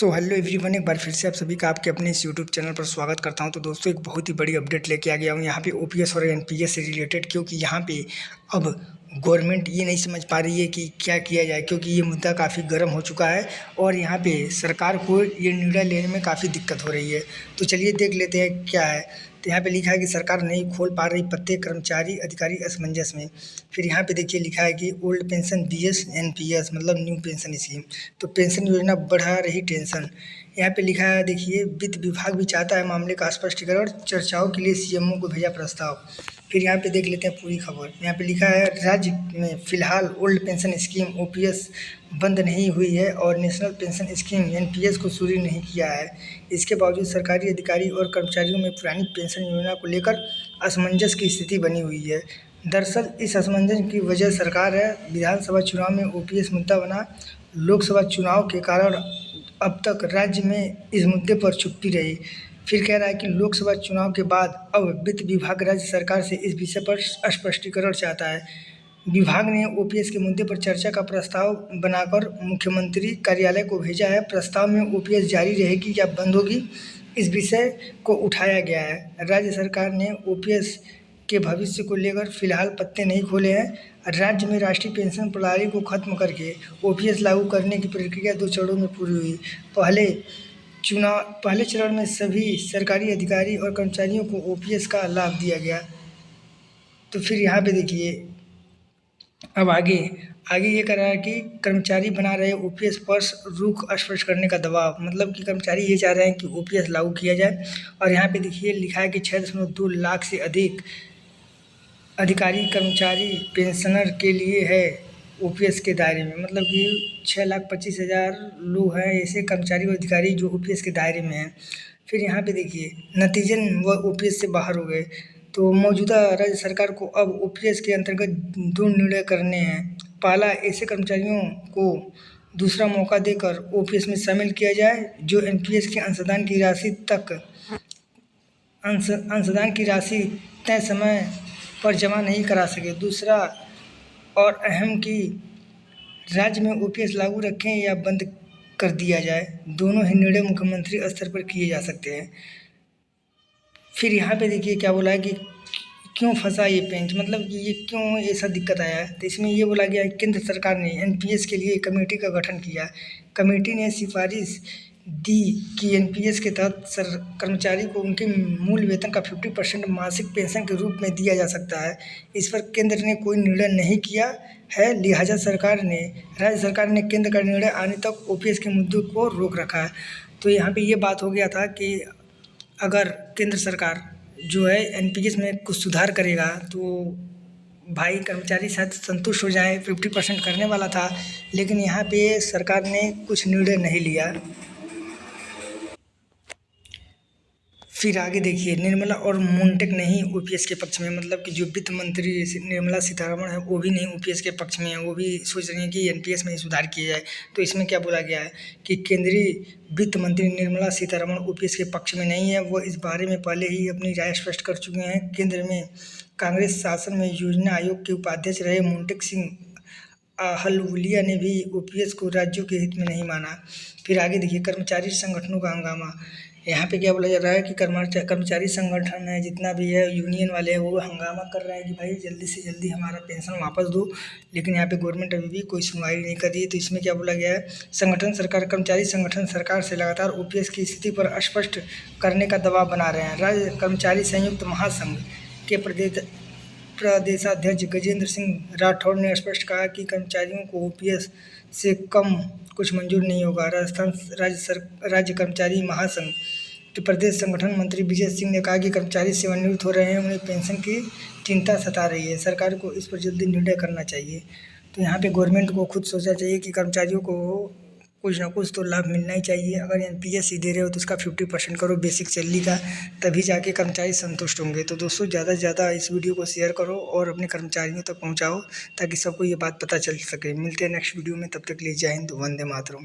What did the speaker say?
Hello everyone, एक बार फिर से आप सभी का आपके अपने इस यूट्यूब चैनल पर स्वागत करता हूं। तो दोस्तों, एक बहुत ही बड़ी अपडेट लेके आ गया हूं यहाँ पे ओपीएस और एनपीएस से रिलेटेड, क्योंकि यहाँ पे अब गवर्नमेंट ये नहीं समझ पा रही है कि क्या किया जाए, क्योंकि ये मुद्दा काफ़ी गर्म हो चुका है और यहाँ पे सरकार को ये निर्णय लेने में काफ़ी दिक्कत हो रही है। तो चलिए देख लेते हैं क्या है। तो यहाँ पे लिखा है कि सरकार नहीं खोल पा रही पत्ते, कर्मचारी अधिकारी असमंजस में। फिर यहाँ पे देखिए लिखा है कि ओल्ड पेंशन बीएस एनपीएस मतलब न्यू पेंशन स्कीम, तो पेंशन योजना बढ़ा रही टेंशन। यहाँ पे लिखा है, देखिए वित्त विभाग भी चाहता है मामले का स्पष्टीकरण, चर्चाओं के लिए सीएमओ को भेजा प्रस्ताव। फिर यहाँ पे देख लेते हैं पूरी खबर। यहाँ पे लिखा है, राज्य में फिलहाल ओल्ड पेंशन स्कीम ओपीएस बंद नहीं हुई है और नेशनल पेंशन स्कीम एनपीएस को शुरू नहीं किया है। इसके बावजूद सरकारी अधिकारी और कर्मचारियों में पुरानी पेंशन योजना को लेकर असमंजस की स्थिति बनी हुई है। दरअसल इस असमंजस की वजह सरकार है। विधानसभा चुनाव में ओपीएस मुद्दा बना, लोकसभा चुनाव के कारण अब तक राज्य में इस मुद्दे पर चुप्पी रही। फिर कह रहा है कि लोकसभा चुनाव के बाद अब वित्त विभाग राज्य सरकार से इस विषय पर स्पष्टीकरण चाहता है। विभाग ने ओपीएस के मुद्दे पर चर्चा का प्रस्ताव बनाकर मुख्यमंत्री कार्यालय को भेजा है। प्रस्ताव में ओपीएस जारी रहेगी या बंद होगी, इस विषय को उठाया गया है। राज्य सरकार ने ओपीएस के भविष्य को लेकर फिलहाल पत्ते नहीं खोले हैं। राज्य में राष्ट्रीय पेंशन प्रणाली को खत्म करके ओपीएस लागू करने की प्रक्रिया 2 चरणों में पूरी हुई। पहले चरण में सभी सरकारी अधिकारी और कर्मचारियों को ओपीएस का लाभ दिया गया। तो फिर यहाँ पे देखिए अब आगे ये कर रहा है कि कर्मचारी बना रहे ओपीएस पर रुख स्पष्ट करने का दबाव, मतलब कि कर्मचारी ये चाह रहे हैं कि ओपीएस लागू किया जाए। और यहाँ पे देखिए लिखा है कि 6.2 लाख से अधिक अधिकारी कर्मचारी पेंशनर के लिए है ओपीएस के दायरे में, मतलब कि 6,25,000 लोग हैं ऐसे कर्मचारी और अधिकारी जो ओपीएस के दायरे में हैं। फिर यहाँ पे देखिए नतीजन वह ओपीएस से बाहर हो गए। तो मौजूदा राज्य सरकार को अब ओपीएस के अंतर्गत 2 निर्णय करने हैं। पहला, ऐसे कर्मचारियों को दूसरा मौका देकर ओपीएस में शामिल किया जाए जो एनपीएस के अंशदान की राशि तय समय पर जमा नहीं करा सके। दूसरा और अहम कि राज्य में ओपीएस लागू रखें या बंद कर दिया जाए। दोनों ही निर्णय मुख्यमंत्री स्तर पर किए जा सकते हैं। फिर यहाँ पे देखिए क्या बोला है कि क्यों फंसा ये पेंच, मतलब कि ये क्यों ऐसा दिक्कत आया है। तो इसमें ये बोला गया है केंद्र सरकार ने एनपीएस के लिए कमेटी का गठन किया। कमेटी ने सिफारिश दी कि एनपीएस के तहत कर्मचारी को उनके मूल वेतन का 50% मासिक पेंशन के रूप में दिया जा सकता है। इस पर केंद्र ने कोई निर्णय नहीं किया है, लिहाजा राज्य सरकार ने केंद्र का निर्णय आने तक ओपीएस के मुद्दे को रोक रखा है। तो यहाँ पे ये बात हो गया था कि अगर केंद्र सरकार जो है एनपीएस में कुछ सुधार करेगा तो भाई कर्मचारी शायद संतुष्ट हो जाए। 50% करने वाला था, लेकिन यहाँ पे सरकार ने कुछ निर्णय नहीं लिया। फिर आगे देखिए निर्मला और मोंटेक नहीं ओपीएस के पक्ष में, मतलब कि जो वित्त मंत्री निर्मला सीतारमण है वो भी नहीं ओपीएस के पक्ष में है। वो भी सोच रही हैं कि एनपीएस में ही सुधार किया जाए। तो इसमें क्या बोला गया है कि केंद्रीय वित्त मंत्री निर्मला सीतारमण ओपीएस के पक्ष में नहीं है। वो इस बारे में पहले ही अपनी राय स्पष्ट कर चुके हैं। केंद्र में कांग्रेस शासन में योजना आयोग के उपाध्यक्ष रहे मोंटेक सिंह आहलुवालिया ने भी ओपीएस को राज्यों के हित में नहीं माना। फिर आगे देखिए कर्मचारी संगठनों का हंगामा। यहाँ पे क्या बोला जा रहा है कि कर्मचारी संगठन है जितना भी है, यूनियन वाले हैं, वो हंगामा कर रहे हैं कि भाई जल्दी से जल्दी हमारा पेंशन वापस दो। लेकिन यहाँ पे गवर्नमेंट अभी भी कोई सुनवाई नहीं कर रही है। तो इसमें क्या बोला गया है, कर्मचारी संगठन सरकार से लगातार ओपीएस की स्थिति पर स्पष्ट करने का दबाव बना रहे हैं। राज्य कर्मचारी संयुक्त महासंघ के प्रदेशाध्यक्ष गजेंद्र सिंह राठौड़ ने स्पष्ट कहा कि कर्मचारियों को ओपीएस से कम कुछ मंजूर नहीं होगा। राजस्थान राज्य कर्मचारी महासंघ के प्रदेश संगठन मंत्री विजय सिंह ने कहा कि कर्मचारी सेवानिवृत्त हो रहे हैं, उन्हें पेंशन की चिंता सता रही है, सरकार को इस पर जल्दी निर्णय करना चाहिए। तो यहाँ पे गवर्नमेंट को खुद सोचना चाहिए कि कर्मचारियों को कुछ ना कुछ तो लाभ मिलना ही चाहिए। अगर एनपीएस ही दे रहे हो तो उसका 50% करो बेसिक सैलरी का, तभी जाके कर्मचारी संतुष्ट होंगे। तो दोस्तों ज़्यादा से ज़्यादा इस वीडियो को शेयर करो और अपने कर्मचारियों तक पहुंचाओ ताकि सबको ये बात पता चल सके। मिलते हैं नेक्स्ट वीडियो में, तब तक के लिए जय हिंद, वंदे मातरम।